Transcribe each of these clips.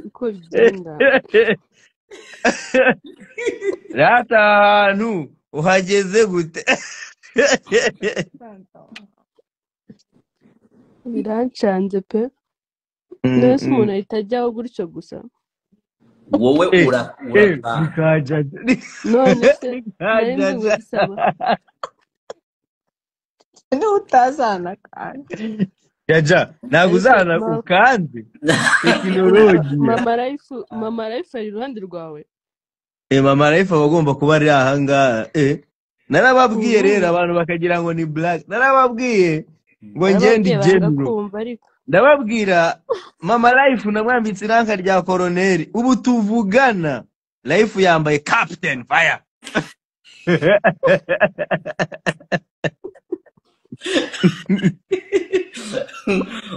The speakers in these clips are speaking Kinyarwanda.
uko bigenda rata ahantu uhageze gute birancanze pe nese umuntu ahita ajyaho gutyo gusa wowe urataha nikajaja none se nari nzi ngo bisaba utazana kandi jaja ntabwo uzana ukanze tekinoloji mama life ari iruhande rwawe mama life aba agomba kuba ari ahangaha narababwiye rero abantu bakagira ngo ni black narababwiye ngo ngende general ndababwira mama life namwambitse iranka rya koroneri ubu tuvugana life yambaye captain fire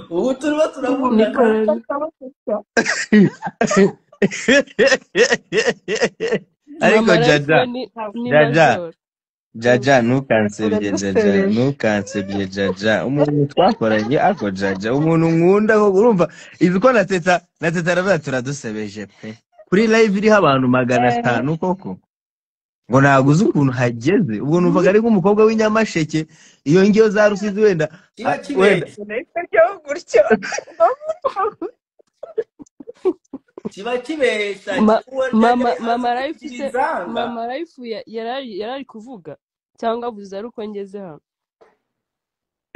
ubu turimo turavugana ariko jaja ntukansebye jaja umuntu twakoranye ako jaja umuntu nkunda ko urumva izi ko nateta aravuga turadusebeje pe kuri live iriho abantu 500 koko ngo naguze ukuntu hageze ubwo numvaga ari nk'umukobwa w'inyamasheke iyo ngiyo za Rusizi wenda kiba kibesha mama life yarari kuvuga cyangwa avuze ari uko ngeze hano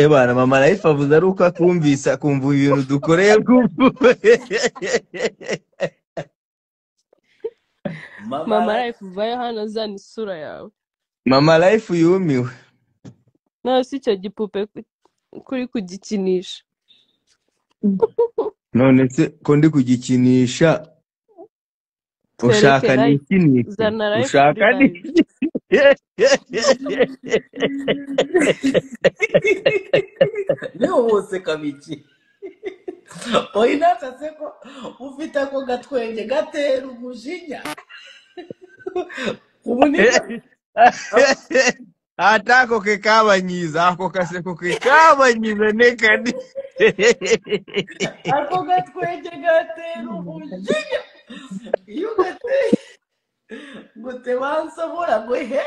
bana mama life avuze ari uko akumvisa kumva ibintu dukoreye mama life vayo hano zana isura yawe mama life yumiwe no si cyo gipupe kuri kugikinisha none se ko ndi kugikinisha ushaka n'ikinisha ushaka ni niho bose kabiki oyi natase ko ufite ako gatwenge gatera umujinya ubu ni atako ke kabanyiza ako kaseko ke kabanyiza nekadi ako gatwenge gatera umujinya iyo gateye gute bansabura gwe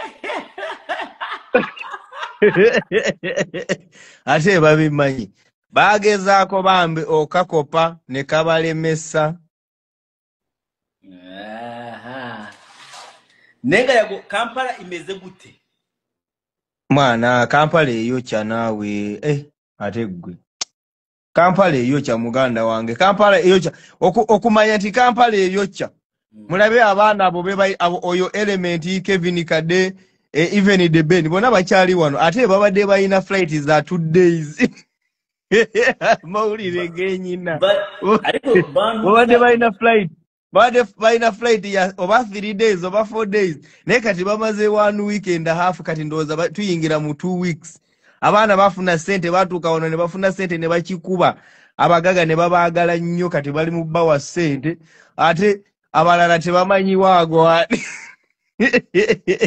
ate babimanyi bagezaako bambe okakopa ne kabalemesa nenga yago Kampala imeze gute mwana Kampala eyo kya nawe ate gwe Kampala eyo kya muganda wange Kampala eyo kya okumanya nti Kampala eyo kya mulabe abaana abo abo oyo element Kevin Kade even the Ben bona bakyali wano ate babadde bayina flight za 2 days maulire genyina babadde bayina flight ya over 3 days over 4 days ne kati bamaze 1 week and a half kati ndoza tuyingira mu 2 weeks abaana bafuna sente batuka wano ne bafuna sente ne bakikuba abagaga ne babaagala nnyo kati bali mu bawa sente ate abalala tebamanyi waago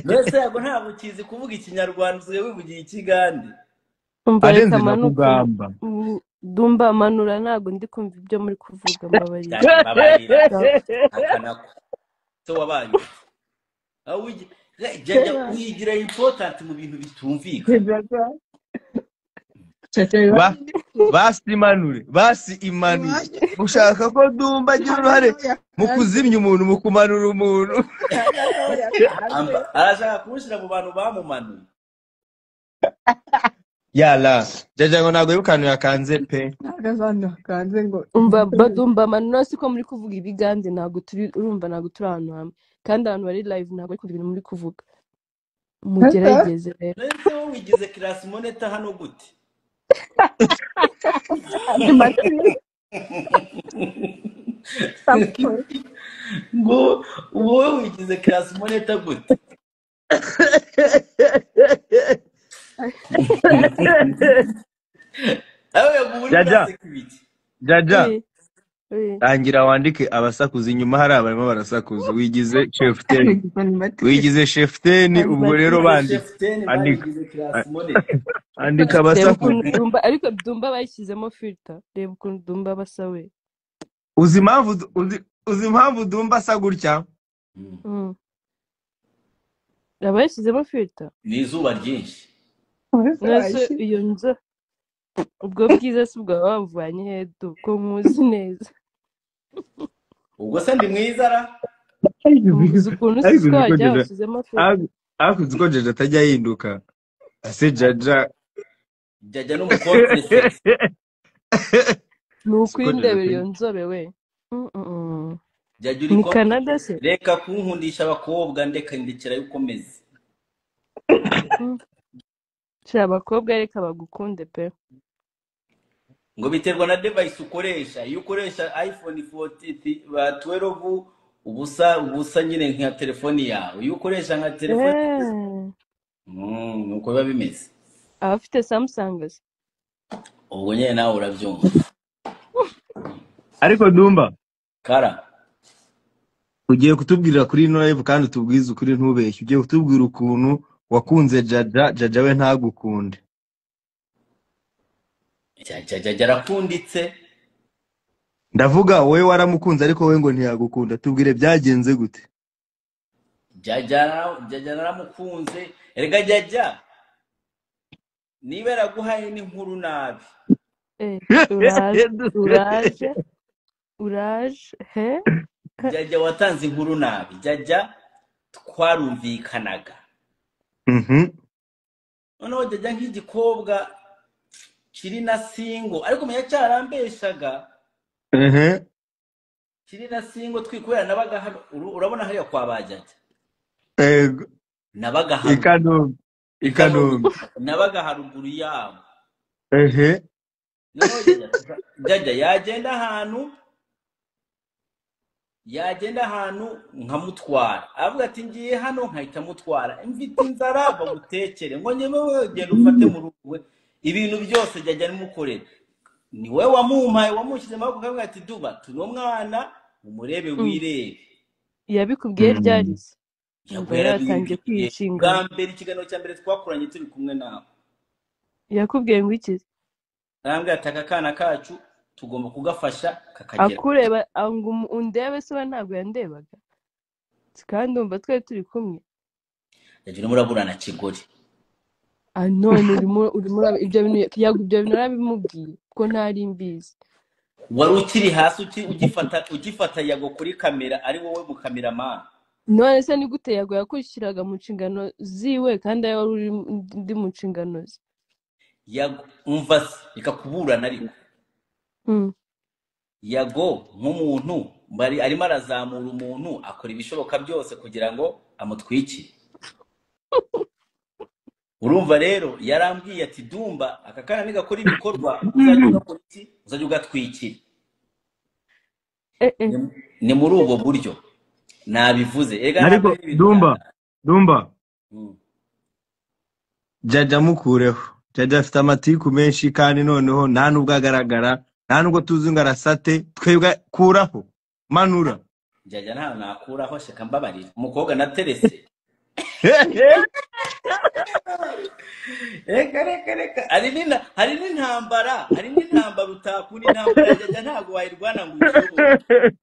Nese yago nta bukizi kuvuga ikinyarwanda usigaye wivugiye ikigande adenze nakugamba dumba manura ntago ndi kumva ibyo muri kuvuga mbabarira akanako so wabaye aho jya wigira important mu bintu bitumvika basi imanure ushaka ko dumba agira uruhare mu kuzimya umuntu mu kumanura umuntu arashaka kumushyira mu bantu bamumanuye yala jaja ngo nago yukanuye kanze pe agazana kanze ngo badumba manura siko muri kuvuga ibigande ntago turi urumva ntago turi ahantu hamwe kandi abantu bari live ntago ari ibintu muri kuvuga mugerageze rero nese wowe wigize class monitor hano gute ngo wowe wigize class monitor gute jaja tangira wandike abasakuza inyuma hari abarimo barasakuza wigize chef ten ubwo rero bandi andika abasakuza ariko dumba bayishyizemo filter reba ukuntu dumba basawe uzi impamvu Dumba asa gutya? Yaba yashyizemo filter ni izuba ryinshi. nese iyo nzu ubwo bwiza si bwa bavanye hedo ko muzi neza ubwo se ndi mwiza ra uzi ukuntu si twajya washyizemo filter ariko uzi ko Jaja atajya ahinduka ase Jaja n'umukonte sex ni ukwindebera iyo nzobe we Jaja uri ni Canada se reka kunkundisha abakobwa ndekera yuko meze shira abakobwa reka bagukunde pe ngo biterwa na device ukoresha. Iyo ukoresha iPhone 14 ba 12 ubusa nyine nka telefoni yawe. Iyo ukoresha nka telefoni nuko biba bimeze. abafite Samsung ubwo nyine nawe urabyumva. ariko Dumba Kara ugiye kutubwirira kuri ino live kandi utubwize ukuri ntubeshye. Ugiye kutubwira ukuntu wakunze Jaja we ntagukunde. Jaja arakunditse. Ndavuga wowe waramukunze ariko we ngo ntiyagukunda. Tubwire byagenze gute? Jaja naramukunze. Erega Jaja niba yaraguhaye n'inkuru nabi. uraje he Jaja watanze inkuru nabi. Jaja twarumvikanaga. Noneho Jaja nk'igikobwa kiri na singo ariko menya cyarambeshaga. Kiri na singo twikubera nabaga hano urabona hariya kwa bajaja. Nabaga hano Ikanombe nabaga haruguru yabo. Noneho Jaja yagenda ahantu nkamutwara. Avuga ati ngiye hano nkahita mutwara. Mfite inzara bagutekere ngo nyewe genda ufate mu rugo. Ibintu byose Jaja nimukorera. Ni we wamumpaye wamushyize amaboko akavuga ati Duba tuno mwana umurebe wirebe. Yabikubwiye ryarize. Yaratangiye kwishinga. Bwa mbere ikiganiro cya mbere twakoranye turi kumwe nawe. Yakubwiye ngo iki? Arambwira ati aka kana kacu tugomba kugafasha kakagera. Akureba ngo undebe se ntabwo yandebaga. Kandi umva twe turi kumwe. Yaje muraburana kigori. None urimo ibyo bintu narabimubwiye ko ntari mbizi. Wari ukiri hasi ugifata Yago kuri kamera ari wowe mu cameraman. None se ni gute Yago yakurikiraga mu nshingano ziwe kandi ayo uri ndi mu nshingano ze. Yago umva se ikakuburana ariko. Yago nk'umuntu arimo arazamura umuntu akora ibishoboka byose kugira ngo amutwikire. Urumva rero yarambwiye ati Dumba aka kana nigakora ibikorwa uzajya ugatwikira. Ni muri ubwo buryo nabivuze. Ariko Dumba Jaja mukureho. Jaja afite amatiku menshi kandi noneho nta nubwo agaragara nta nubwo tuzi ngo arasate. Twebwe kuraho manura. Jaja nta nakuraho shaka mbabarira umukobwa na Terese. Reka hari n'intambara utakuni intambara Jaja ntabwo wayirwana ngo ushobore.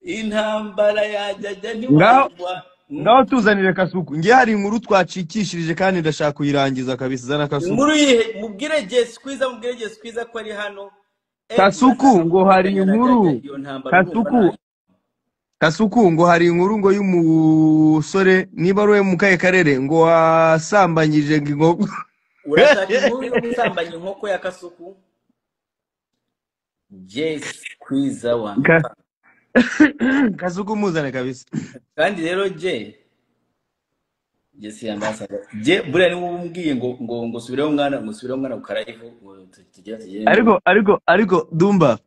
Intambara ya Jaja ni wayirwa. Ngaho tuzanire Kasuku. Ngiye hari inkuru twacikishirije kandi ndashaka kuyirangiza kabisa. Zana Kasuku. Inkuru yihe mubwire Jess Kwiza ko ari hano. Kasuku ngo hari inkuru. Kasuku ngo hari inkuru ngo y'umusore niba roye mu kaye karere ngo wasambanyije inkoko. Urashaka inkuru y'usambanya inkoko ya Kasuku? Jess Kwiza wa Kasuku muzane kabisa. Kandi rero Jess yambasada. Buriya ni umbwiye ngo subireho umwana ukarayivu ariko Dumba.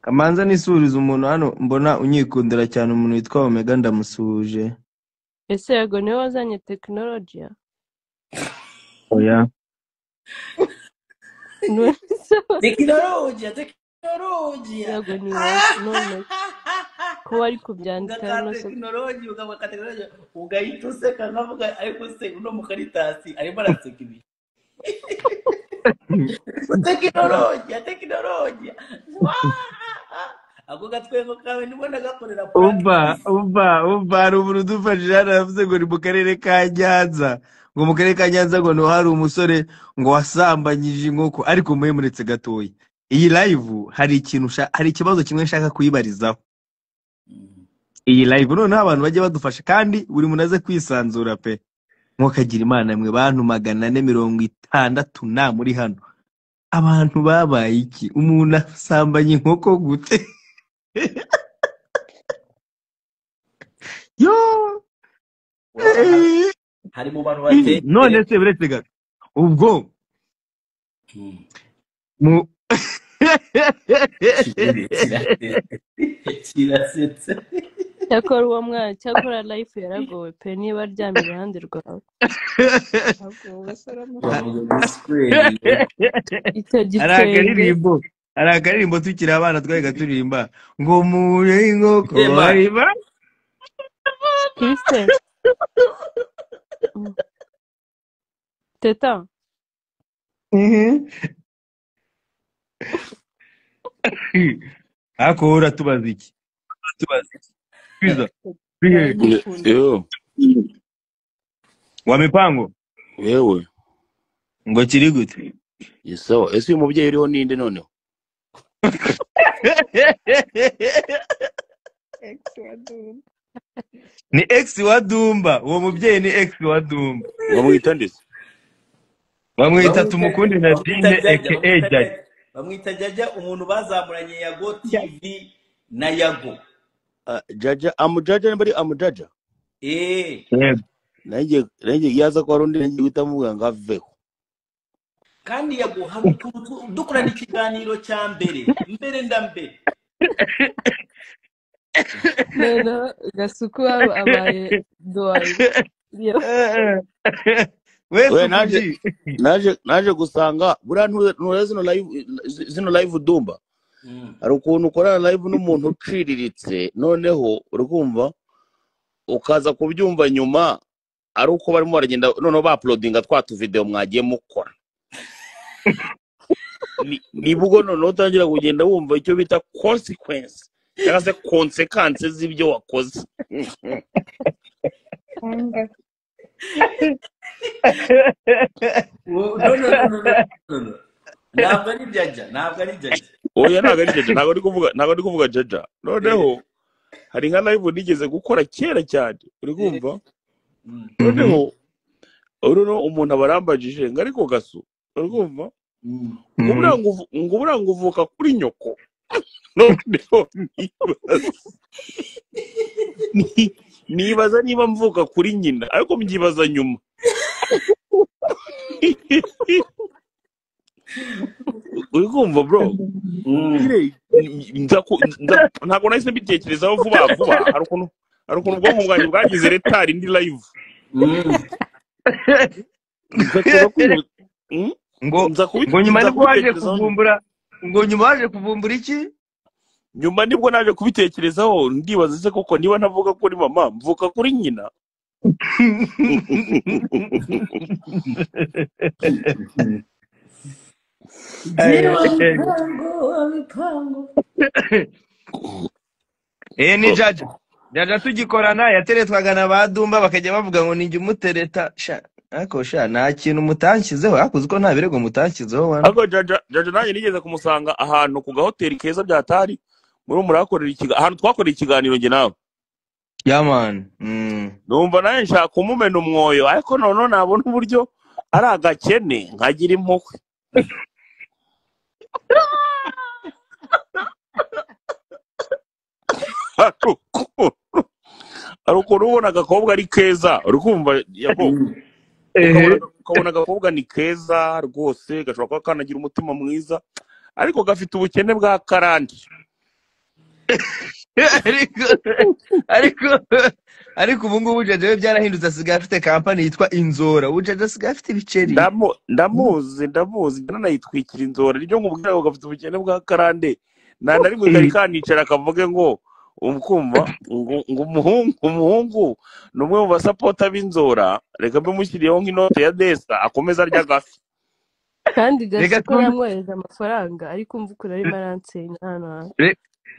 Kamanza nisuriza umuntu hano mbona unyikundira cyane umuntu witwa Omega ndamusuje. Ese Yago niwe wazanye technology? Oya. Technology. Yago ni none ko ari kubyandika no se technology ugahita useka nkavuga ariko se uno mukaritasi arimo araseka ibi. tekinolojia ako gatwengo kawe ndibona gakorera practice. umva hari umuntu udufashije hano yavuze ngo ni mu karere ka Nyanza, ngo mu karere ka Nyanza ngo niho hari umusore ngo wasambanyije inkoko. Ariko muhe muretse gatoya, iyi live hari ikibazo kimwe nshaka kuyibarizaho. Iyi live noneho abantu bajye badufasha, kandi buri muntu aze kwisanzura pe. Mwokagira Imana mwe bantu 460 na muri hano, abantu babaye iki? Umuntu asambanya inkoko gute? Yo hari mu bantu bateye none se buretse gato ubwo mu kirasetse. cyakora uwo mwana, cyakora life yaragowe pe, niba aryamye iruhande rwawe ahubwo basaramo icyo gitwenge. hari akaririmbo tukiri abana twajyaga turirimba ngo mure inkoko Ema. ariba Kristen teta ako uratubaza iki? Kwiza bihe Yo, wa mipango wewe. ngo kiri gute? Sawa. Ese uyu mubyeyi uriho ninde noneho? Ni ex wa Dumba, uwo mubyeyi ni ex wa Dumba. Bamwita ndetse. Bamwita tumukunde Nadine aka Jaji. Bamwita Jaja, umuntu bazamuranye Yago TV na Yago. Jaja, amujaja bari amujaja. Yego. Nanjye yaza kwa rundi nanjye gutamubwa ngaveho. Kandi Yago hari utuntu dukorana ikiganiro cya mbere ndambere. none gasuku abaye doayi. We naje gusanga buriya nture zino live Dumba. Hari ukuntu ukorana live n'umuntu uciriritse, noneho urumva ukaza kubyumva nyuma ari uko barimo baragenda noneho ba uploadinga twatu video mwagiye mukora. Nibwo noneho utangira kugenda wumva icyo bita consequence cyangwa se consequences z'ibyo wakoze. No. Ntabwo ari Jaja. Oya ntabwo ari Jaja, ntabwo ndi kuvuga Jaja. Noneho hari nka live nigeze gukora kera cyane, uri kumva? Noneho umuntu abarambagije ngo ariko gasu, uri kumva? Ngo uvuka kuri nyoko. Noneho nibaza niba mvuka kuri nyina, ariko mbyibaza nyuma. Uri kumva bro? Ntabwo nahise mbitekerezaho vuba. Hari ukuntu ubwonko bwanjye bwagize retard indi live. ngo nyuma nibwo waje kuvumbura, ngo nyuma waje kuvumbura iki? Nyuma nibwo naje kubitekerezaho, ndibaza se koko niba ntavuga kuri mama mvuka kuri nyina. Ni Jaja tugikorana yateretwaga na ba Dumba bakajya bavuga ngo ninjye umutereta ariko nta kintu mutanshyizeho, akuze ko nta birego mutanshyizeho wana. Ariko Jaja nanjye nigeze kumusanga ahantu ku gahoteli keza byatari murakorera ahantu twakorera ikiganiro nge nawe. Yaman. Numva nawe nshaka kumumena umwoyo, ariko none nabona uburyo ari agakene nkagira impuhwe. Ari ukuntu ubona agakobwa ari keza, uri kumva Yago? Ukabona agakobwa ni keza rwose, gashobora kuba kanagira umutima mwiza, ariko gafite ubukene bwa karande. ariko ubu ngubu Jaja we byarahindutse, asigaye afite kampani yitwa Inzora. Ubu Jaja asigaye afite ibiceri. Ndamuzi nanayitwikira Inzora, nibyo nkubwira ngo gafite ubukene bwa karande. Na rimwe kari kanicara akavuge ngo umkumva ngo umuhungu numwe mu basapota b'Inzora, reka mbe mushyiriyeho nk'inote ya Desa akomeza arya gafi. kandi reka Gasuko yamwohereje amafaranga ariko umva ukuntu arimo aransenya hano hantu.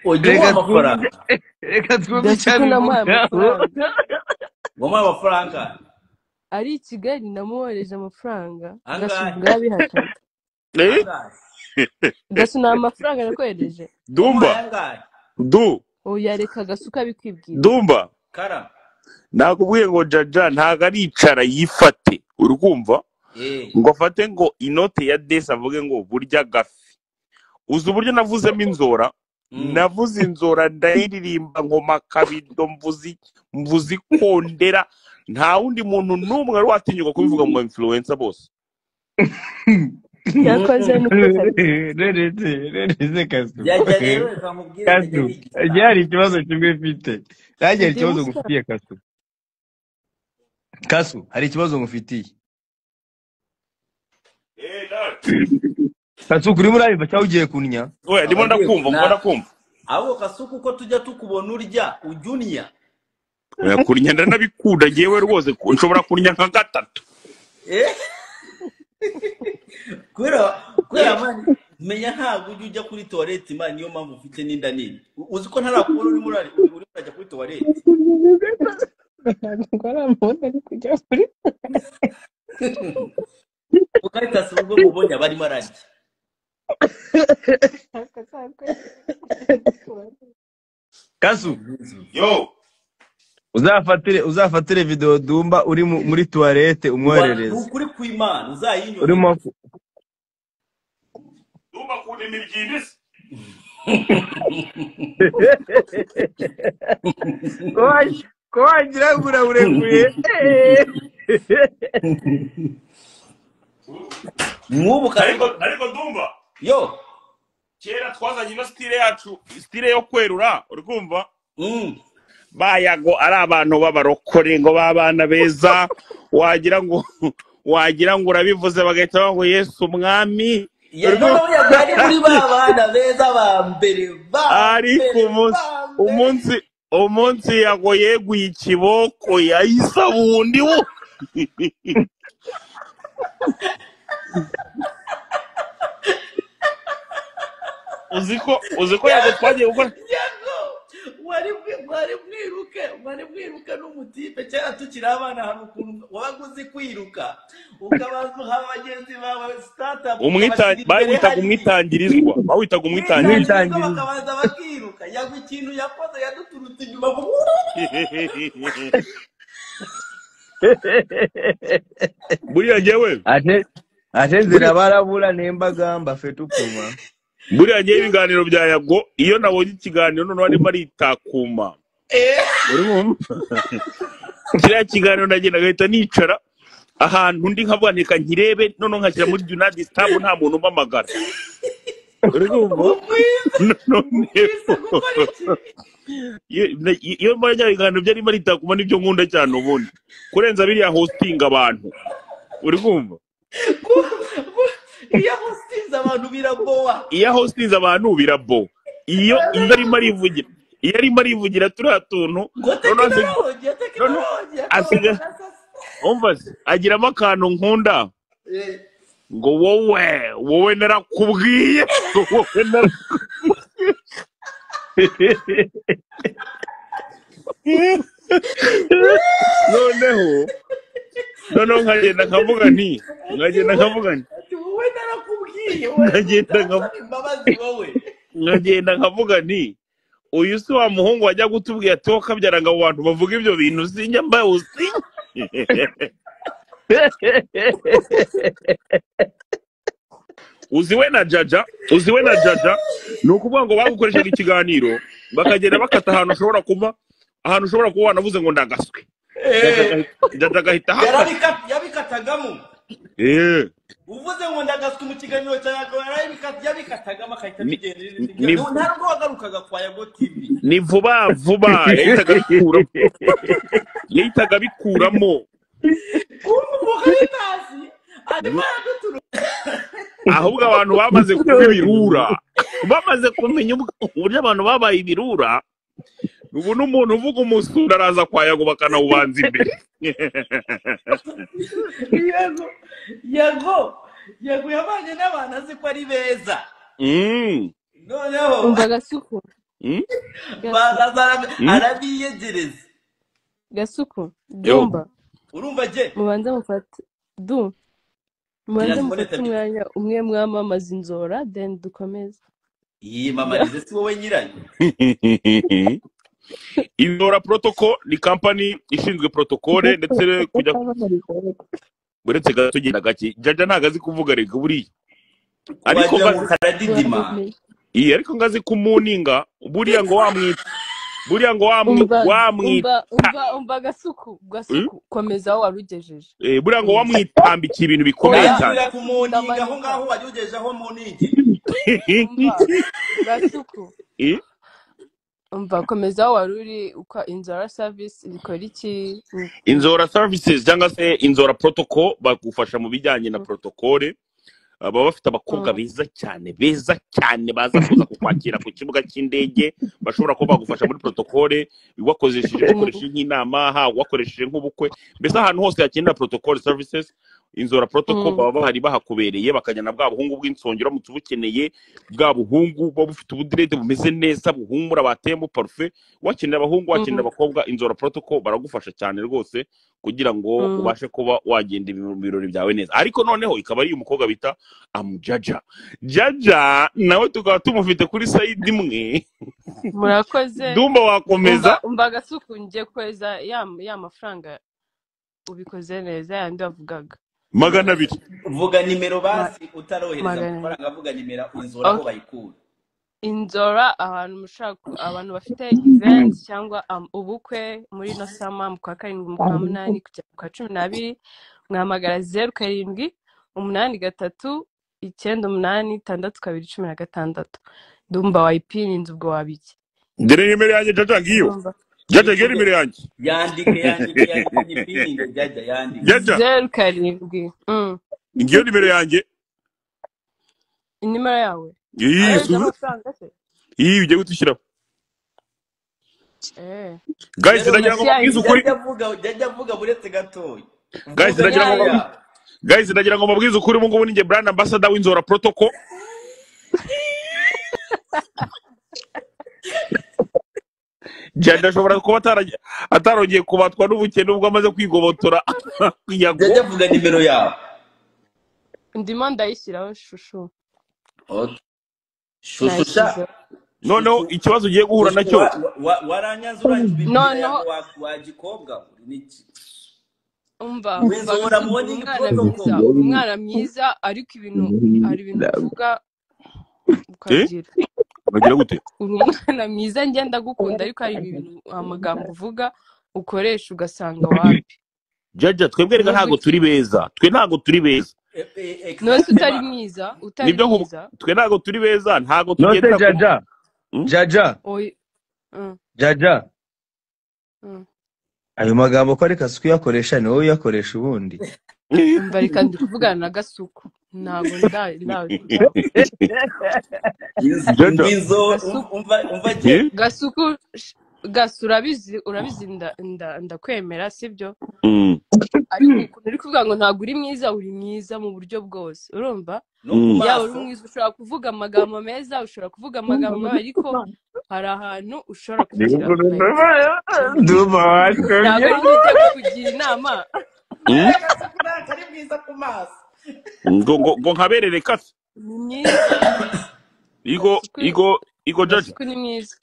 Ujya amafaranga. reka twumve Gasuko cyane namuhaye amafaranga Ngoma amafaranga. ari i Kigali namwohereje amafaranga Angahe? Gasuko yabihakanye. Gasu nta mafaranga nakohereje. Dumba Angahe? du Oya reka Gasuko abikwibwira. Dumba Kara. nakubwiye ngo Jaja ntago aricara yifate urukumva ngo afate ngo inote ya desi avuge ngo burya gafi. Uzi uburyo navuzemo inzora navuze inzora ndayiririmba ngoma kabido mvuzi ikondera nta wundi muntu n'umwe wari watinyuka kubivuga mu influencer bose. Yakoze nuko rereze Kasu Jya rero reka nkubwire Kasu hari ikibazo kimwe mfite nanjye hari ikibazo ngufitiye Kasu hari ikibazo ngufitiye Kasu kuri muri ayo cyangwa ugiye kunya oya ndimo ndakumva abo Kasuku ko tujya tukubona urya ujunya oya kunya ndanabikunda ngewe rwose nshobora kunya nka gatatu kubera mani menya ntabwo ujya kuri toilette mani niyo mpamvu ufite n'inda nini uzi ko ntarakubona uri urajya kuri toilette ngo aramubona ari kujya kuri ukahita se ubwo mubonye abarimo ararya Kasu yo uzafatire video Dumba uri muri toilette umwoherereze ukuri kw'Imana uzayinywa urimo Dumba kundi mibyindise ko wagira ngo urekuye nk'ubu ariko Dumba yo kera twazanye ino style yo kwerura urumva bayago ari abantu b'abarokore ngo babana beza wagira ngo urabivuze bagahita bavuga ngo Yesu umwami yari muri babana beza ba mbere ariko umunsi yago yeguye ikiboko yahise bundi wo uziko yago twagiye gukora wari mwiruka n'umutipe cyera tukiri abana hano ukuntu wabaguze kwiruka ukabanza uha bagenzi bawe startup bawitaga umwitangirizwa bakabanza bakiruka yago ikintu yakoze yaduturutse inyuma buriya ngewe ate nzira barabura nembagamba fe tukuma buriya ngewe ibiganiro bya yago iyo nabonye ikiganiro none arimo aritakuma kiriya kiganiro ndagenda gahita nicara ahantu ndi nkavuga ntika nkirebe none nkashyira muri United States nta muntu umpamagara iyo mbonye ibiganiro byarimo aritakuma nibyo nkunda cyane ubundi kurenza biriya hosting abantu uri kumva iyo hostinze abantu biraboa iyo arimo arivugira turiya tuntu agiramo akantu nkunda ngo wowe narakubwiye noneho nkagenda nkavuga nti nkagenda nkavuga nti uyu si wa muhungu wajya gutubwira ati wowe kabyara ngo abo bantu bavuga ibyo bintu sinya mbaye usinya uziwe na Jaja ni ukuvuga ngo bagukoreshaga ikiganiro bakagenda bakata ahantu ushobora kuba wanavuze ngo ndagaswe Jaja agahita yabikatagamo uvuze ngo ndagaswe mu kiganiro cyawe yabikatagamo akahita bigenda ntabwo wagarukaga kwa Yago TV ni vuba yahitaga bikuramo ahubwo abantu bamaze kuba ibirura bamaze kumenya uburyo abantu babaye ibirura ubu n'umuntu uvuga umusura araza kwa Yago bakanawubanza imbere yego yabanye n'abantu azi ko ari beza Mm. noneho umva gasuku Mm. arabiyegereza gasuku Yo. dumba urumva je mubanze mufate mubanze Kiraziboneka mufate bite? umwanya umwe mwamamaza inzora then dukomeze yiyamamarize si wowe nyirayo Inzora Protocol ni company ishinzwe protokole ndetse kujya uretse gato genda gake Jaja ntago azi kuvuga rega buriya ariko wagira ngo ngazi karadidima iyi ariko ngazi kumuninga buriya ngo wamwita buriya ngo umva gasuku komeza aho warugejeje buriya ngo wamwitambikiye ibintu bikomeye cyane oya kumuninga aho ngaho wajugejeho munigi gasuku umva komeza aho waruri uko Inzora service ikora iki Inzora services cyangwa se Inzora Protocol bagufasha mu bijyanye na protokole baba bafite abakobwa beza cyane baza kuza kukwakira ku kibuga cy'indege bashobora kuba bagufasha muri protokole wakoresheje nk'inama wakoresheje nk'ubukwe mbese ahantu hose hakenera protocol services Inzora Protocol baba bahari bahakubereye bakajyana bwa buhungu bw'insongero mu tubukeneye bwa buhungu bo bufite ubudirede bumeze neza buhumura batemo parfait wakenera abahungu wakenera abakobwa Inzora Protocol baragufasha cyane rwose kugira ngo ubashe kuba wagenda ibirori byawe neza ariko noneho ikaba ari umukobwa bita Jaja nawe tukaba tumufite kuri side imwe murakoze Dumba wakomeza umva gasuku ngiye kweza ya mafaranga ubikoze neza yandi wavugaga 200 vuga nimero basi utarohereza amafaranga avuga nimero Inzora aho bayikura Inzora abantu bafite events cyangwa ubukwe muri no sama mu kwa 7 mu kwa 8 kugera mu kwa 12 mwahamagara 07 83 98 Dumba wayipinze ubwo wabiki ndere nimero yanjye Jaja ngiyo Jaja geri nimero yanjye yandike ipininde Jaja yandike 07 ngiyo nimero yanjye inimero yawe ujye gutushyiraho guys ndagira ngo mabwize ukuri Jaja vuga buretse gatoya guys ndagira ngo mabwize ukuri ubu ngubu ninjye brand ambassador w'Inzora Protocol Jaja ashobora kuba atarongeye kubatwa n'ubukene ubwo amaze kwigobotora Jaja vuga nimero yawe ndimo ndayishyiraho shushu shusha noneho ikibazo ugiye guhura nacyo waranyanzura noneho wagikobwa niki umva umwana mwiza ariko hari ibintu uvuga ukagira gute umwana mwiza ngenda gukunda ariko hari ibintu amagambo uvuga ukoresha ugasanga wapi Jaja twebwe rega ntago turi beza none utari mwiza twe ntago turi beza ntago tugenda Jaja ayo magambo ko ari Kasuku yakoresha ni wowe uyakoresha ubundi umva reka ndi kuvugana na Gasuku ntago Gasuku urabizi ndakwemera sibyo ariko uri kuvuga ngo ntago uri mwiza mu buryo bwose urumva yaba uri mwiza ushobora kuvuga amagambo meza ushobora kuvuga amagambo mabi ariko hari ahantu ushobora kugira ntabwo ujya kugira inama ari mwiza ku maso ngo nkaberere kasi ni mwiza igo Jaja ni mwiza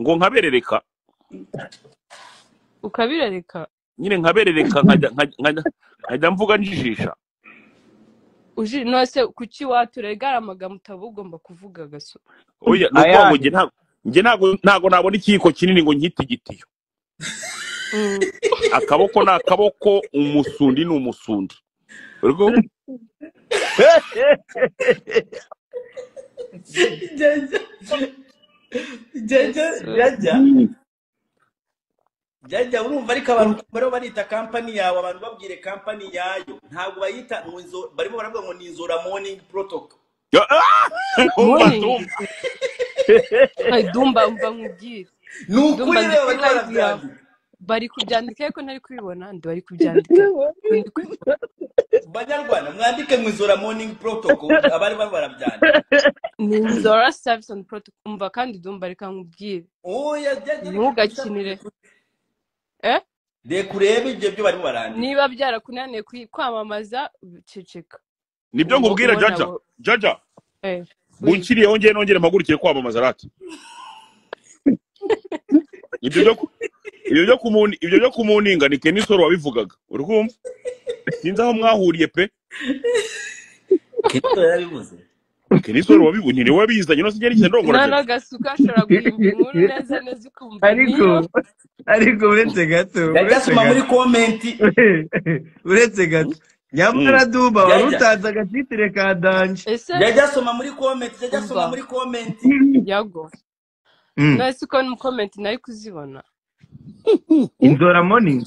ngo nkaberereka ukabirereka nyine nkaberereka nkajya mvuga njijisha nose kuki waturegara amagambo utaba ugomba kuvuga Gaso oya nuko nge ntago nabona ikiko kinini ngo nkite igitiyo akaboko na akaboko umusundi ni umusundi urwo Jaja urumva ariko abantu bari barita company yawe abantu babwire company yayo ntabwo bayita barimo baravuga ngo ni Inzora Morning Protocol Dumba umva nkubwire nukuri rero bari barabyandika bari kubyandika ariko ntari kubibona ndi bari kubyandika Banyarwanda mwandike mwizora morning protocol abari barabyandika ni Nzora service on protocol umva kandi dumba reka nkubwire ntugakinire de kureba ibyo byo bari barandika niba byarakunaniye kwamamaza ceceka nibyo ngubwira jaja bunkiriyeho ngiye nongere mpagurukiye kwamamaza rati ibyo byo kumuninga ni Kenisoro wabivugaga uri kumva sinzi aho mwahuriye pe Kenisoro yabivuze Kenisoro wabivuze ni wabizanye no sinjye ndongora nana gasuka ashora guhimba inkuru neza neza ukumva ariko uretse gato yagasoma muri comment uretse gato nyamara duba warutanze agatitire ka danje yagasoma muri comment yago nasi ko mu comment nari kuzibona Nzora morning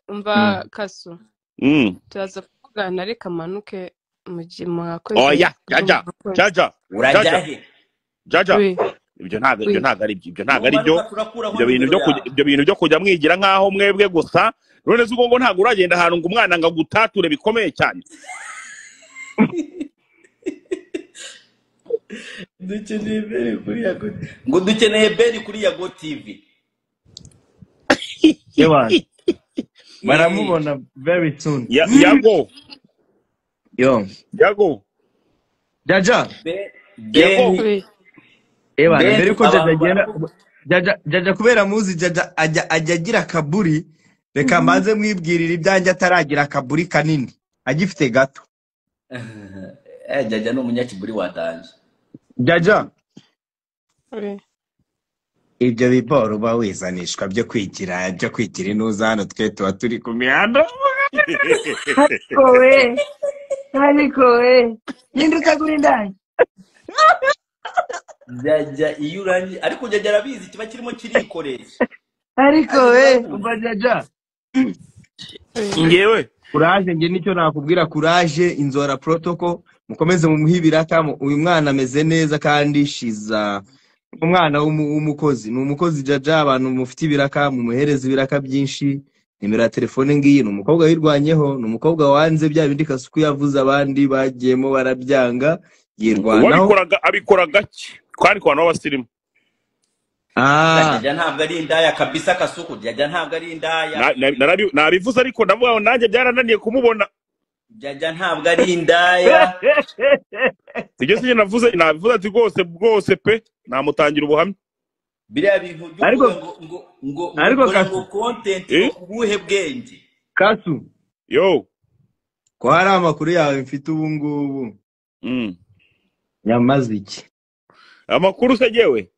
umva kaso turaza kuvugana reka manuke mwakoze oya jaja ibyo ntago ari byo ibyo bintu byo kujya mwigira nkaho mwebwe gusa none zuko ngo ntago uragenda ahantu ngo umwana ngo gutature bikomeye cyane dukeneye beri kuri Yago TV baramubona very soon Yago jaja mbere ko jaja kubera muzi jaja ajya agira kaburi reka maze mwibwirira ibyanjye ataragira akaburi kanini agifite gato jaja no munyakiburi wadanje jaja ibyo biboro ba wizanishwa byo kwigira inuza hano twe tuba turi ku mihanda ariko we yinduka kuri ndani jaja iyo urangiye ariko jaja arabizi kiba kirimo kirikoresha ariko we umva jaja ngewe courage nge nicyo nakubwira courage Inzora protocol mukomeze mu muhibiraka uyu mwana ameze neza kandi shiza umwana w'umukozi ni umukozi jaja abantu mufite ibiraka mu muhereza ibiraka byinshi nimero ya telefone ngiyi ni umukobwa wirwanyeho ni umukobwa wanze bya bindi Kasuku yavuze abandi bagiyemo barabyanga yirwanaho abikora gake kandi kwa n'abasirimu jaja ntabwo ari indaya kabisa Kasuku jaja ntabwo ari indaya nabivuze ariko ndavuga nanjye byarananiye kumubona jaja ntabwo ari indaya sije sinye navuze ati rwose pe namutangira ubuhamya biriya bintu ngo content kubuhe bwenge Kasu ko hari amakuru yawe mfite ubu ngubu nyamaze iki amakuru segewe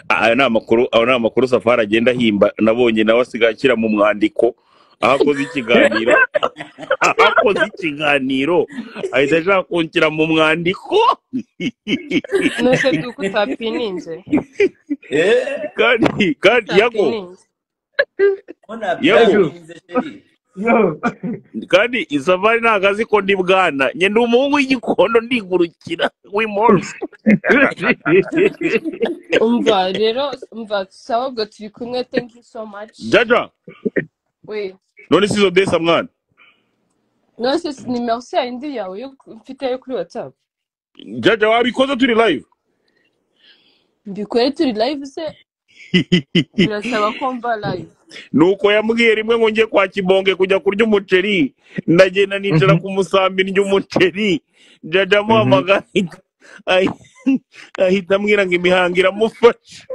aya ni amakuru Safari agenda himba nabonye nawe asigakira mu mwandiko ahakoze ikiganiro ahita ashaka kunshyira mu mwandiko nose duko utapininze kandi Yago kandi Safari ntago azi ko ndi bwana nye ndi umuhungu w'igikondo ndigurukira w'imorse umva sawa ubwo turi kumwe thank you so much jaja none sizo desa mwana nose ni merci indi yawe yo mfite yo kuri WhatsApp jaja wabikoze turi live mbikore turi live se birasaba ko mva live nuko yambwiye rimwe ngo ngiye kwa Kibonge kujya kurya umuceri ndagenda nicara ku musambi ndya umuceri jaja muhamagara ahita ambwira ngo imihango iramufashe